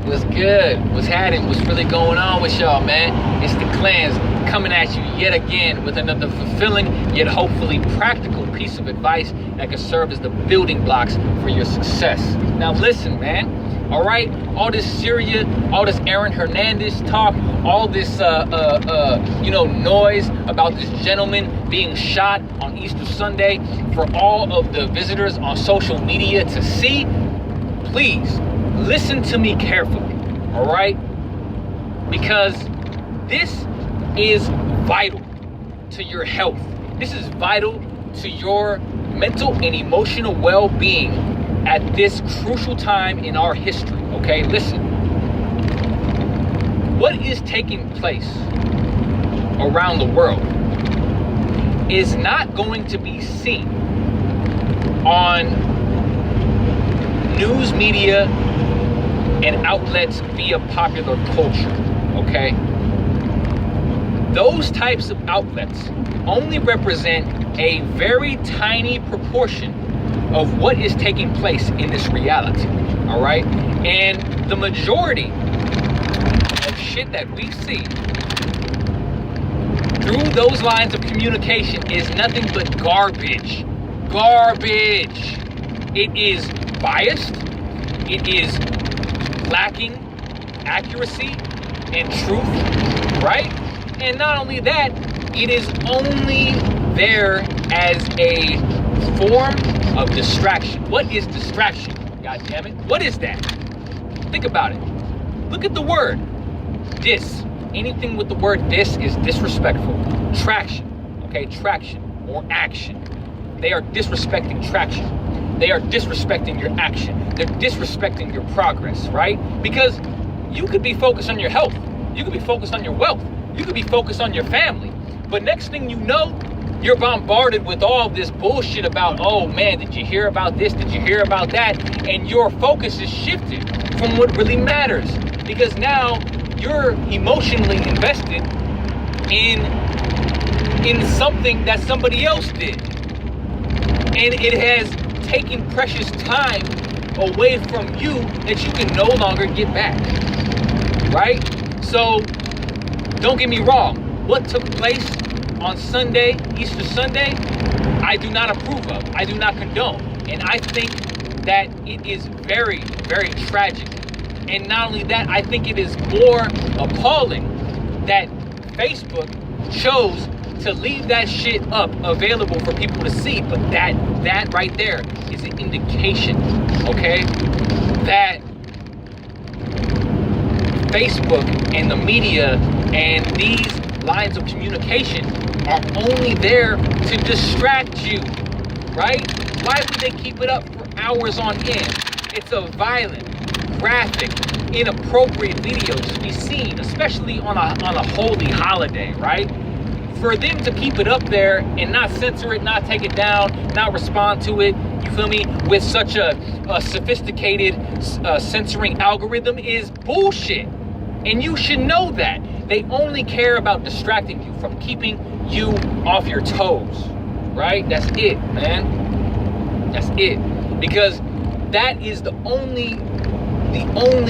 What's good? What's happening? What's really going on with y'all, man? It's the Clenz coming at you yet again with another fulfilling yet hopefully practical piece of advice that can serve as the building blocks for your success. Now listen, man. All right, all this Syria, all this Hernandez talk, all this noise about this gentleman being shot on Easter Sunday for all of the visitors on social media to see. Please listen to me carefully, all right? Because this is vital to your health. This is vital to your mental and emotional well-being at this crucial time in our history, okay? Listen. What is taking place around the world is not going to be seen on news media and outlets via popular culture, okay? Those types of outlets only represent a very tiny proportion of what is taking place in this reality, all right? And the majority of shit that we see through those lines of communication is nothing but garbage. Garbage. It is biased. It is lacking accuracy and truth, right? And not only that, it is only there as a form of distraction. What is distraction? God damn it. What is that? Think about it. Look at the word dis. Anything with the word dis is disrespectful. Traction, okay? Traction or action. They are disrespecting traction. They are disrespecting your action. They're disrespecting your progress, right? Because you could be focused on your health. You could be focused on your wealth. You could be focused on your family. But next thing you know, you're bombarded with all this bullshit about, oh man, did you hear about this? Did you hear about that? And your focus is shifted from what really matters. Because now you're emotionally invested in something that somebody else did. And it has taken precious time away from you that you can no longer get back. Right? So don't get me wrong. What took place on Sunday, Easter Sunday, I do not approve of. I do not condone. And I think that it is very, very tragic. And not only that, I think it is more appalling that Facebook chose to leave that shit up available for people to see. But that right there is an indication, okay, that Facebook and the media and these lines of communication are only there to distract you, right? Why would they keep it up for hours on end? It's a violent, graphic, inappropriate video to be seen, especially on a holy holiday, right? For them to keep it up there and not censor it, not take it down, not respond to it, you feel me, with such a sophisticated censoring algorithm is bullshit. And you should know that. They only care about distracting you from keeping you off your toes, right? That's it, man. That's it. Because that is the only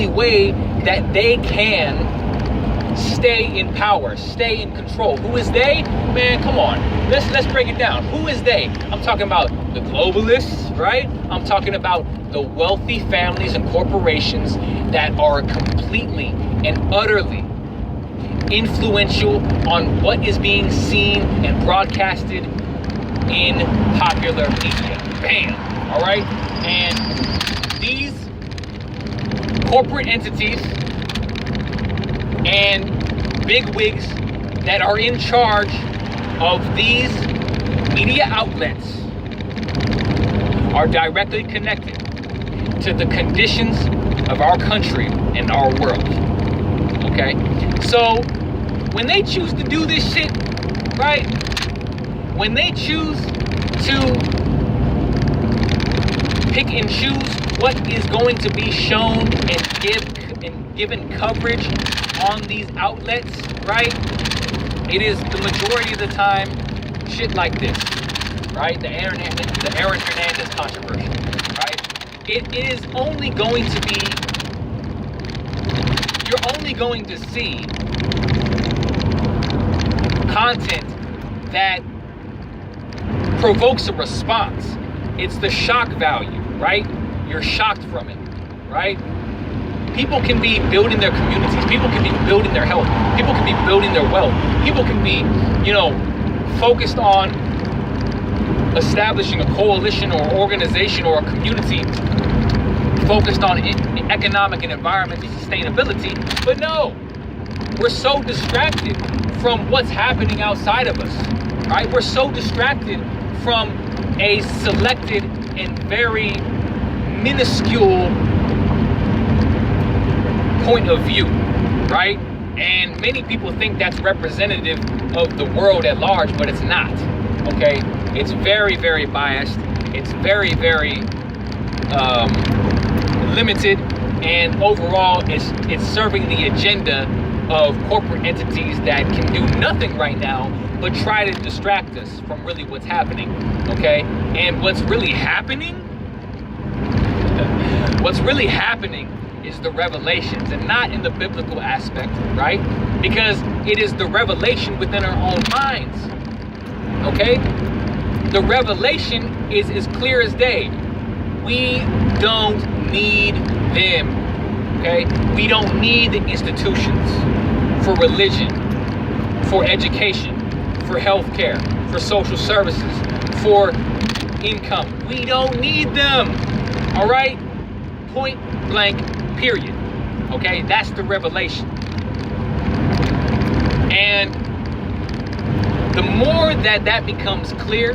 way that they can stay in power, stay in control. Who is they? Man, come on. Let's break it down. Who is they? I'm talking about the globalists, right? I'm talking about the wealthy families and corporations that are completely and utterly influential on what is being seen and broadcasted in popular media. Bam! All right? And these corporate entities and bigwigs that are in charge of these media outlets are directly connected to the conditions of our country and our world. Okay? So when they choose to do this shit, right? When they choose to pick and choose what is going to be shown and given coverage on these outlets, right? It is the majority of the time shit like this, right? The Aaron Hernandez controversy, right? It is only going to be only going to see content that provokes a response. It's the shock value, right? You're shocked from it, right? People can be building their communities. People can be building their health. People can be building their wealth. People can be, focused on establishing a coalition or organization or a community focused on economic and environmental sustainability. But no, we're so distracted from what's happening outside of us, right? We're so distracted from a selected and very minuscule point of view, right? And many people think that's representative of the world at large, but it's not, okay? It's very, very biased. It's very, very limited, and overall it's serving the agenda of corporate entities that can do nothing right now but try to distract us from really what's happening, okay? And what's really happening is the revelations, and not in the biblical aspect, right? Because it is the revelation within our own minds, okay? The revelation is as clear as day. We don't need them, okay? We don't need the institutions for religion, for education, for healthcare, for social services, for income. We don't need them, all right? Point blank, period. Okay, that's the revelation. And the more that becomes clear,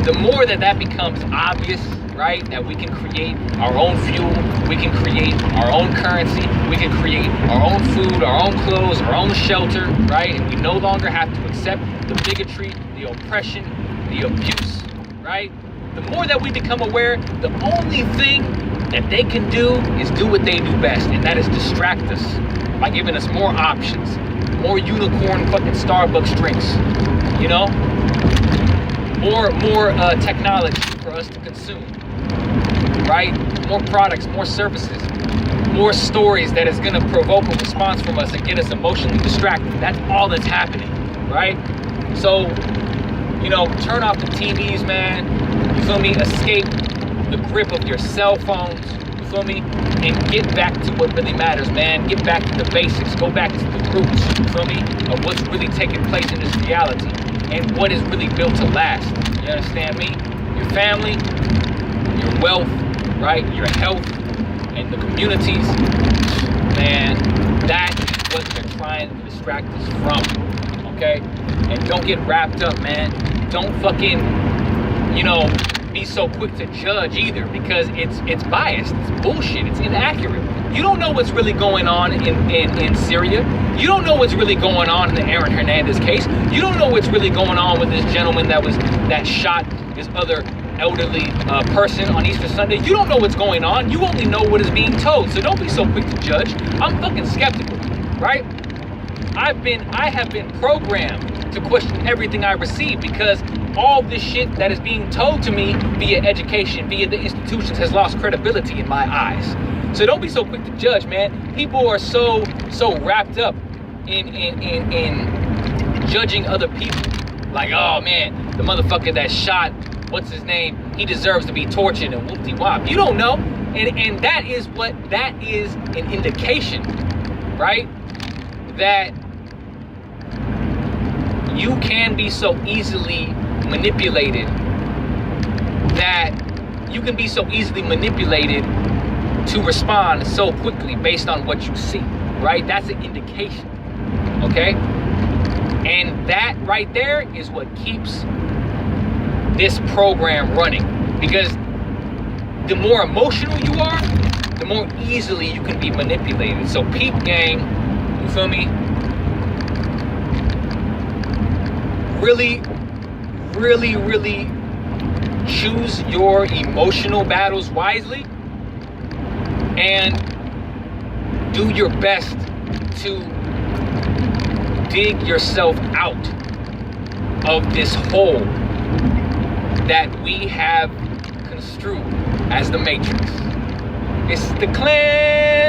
the more that becomes obvious, right? That we can create our own fuel, we can create our own currency, we can create our own food, our own clothes, our own shelter, right? And we no longer have to accept the bigotry, the oppression, the abuse, right? The more that we become aware, the only thing that they can do is do what they do best, and that is distract us by giving us more options, more unicorn fucking Starbucks drinks, more technology for us to consume, right? More products, more services, more stories that is gonna provoke a response from us and get us emotionally distracted. That's all that's happening, right? So, turn off the TVs, man. You feel me? Escape the grip of your cell phones, you feel me? And get back to what really matters, man. Get back to the basics. Go back to the roots, you feel me? Of what's really taking place in this reality and what is really built to last. You understand me? Your family, your wealth, right? Your health, and the communities. Man, that is what they're trying to distract us from, okay? And don't get wrapped up, man. Don't fucking, be so quick to judge either, because it's biased, it's bullshit, it's inaccurate. You don't know what's really going on in Syria. You don't know what's really going on in the Aaron Hernandez case. You don't know what's really going on with this gentleman that shot this other elderly person on Easter Sunday. You don't know what's going on. You only know what is being told. So don't be so quick to judge. I'm fucking skeptical, right? I have been programmed to question everything I receive, because all this shit that is being told to me via education, via the institutions, has lost credibility in my eyes. So don't be so quick to judge, man. People are so wrapped up in judging other people. Like, oh man, the motherfucker that shot, what's his name? He deserves to be tortured and whoop-de-wop. You don't know. And that is an indication, right? That you can be so easily manipulated, to respond so quickly based on what you see, right? That's an indication, okay? And that right there is what keeps this program running, because the more emotional you are, the more easily you can be manipulated. So peep gang, you feel me? Really, really, really choose your emotional battles wisely, and do your best to dig yourself out of this hole that we have construed as the Matrix. It's the Clenz.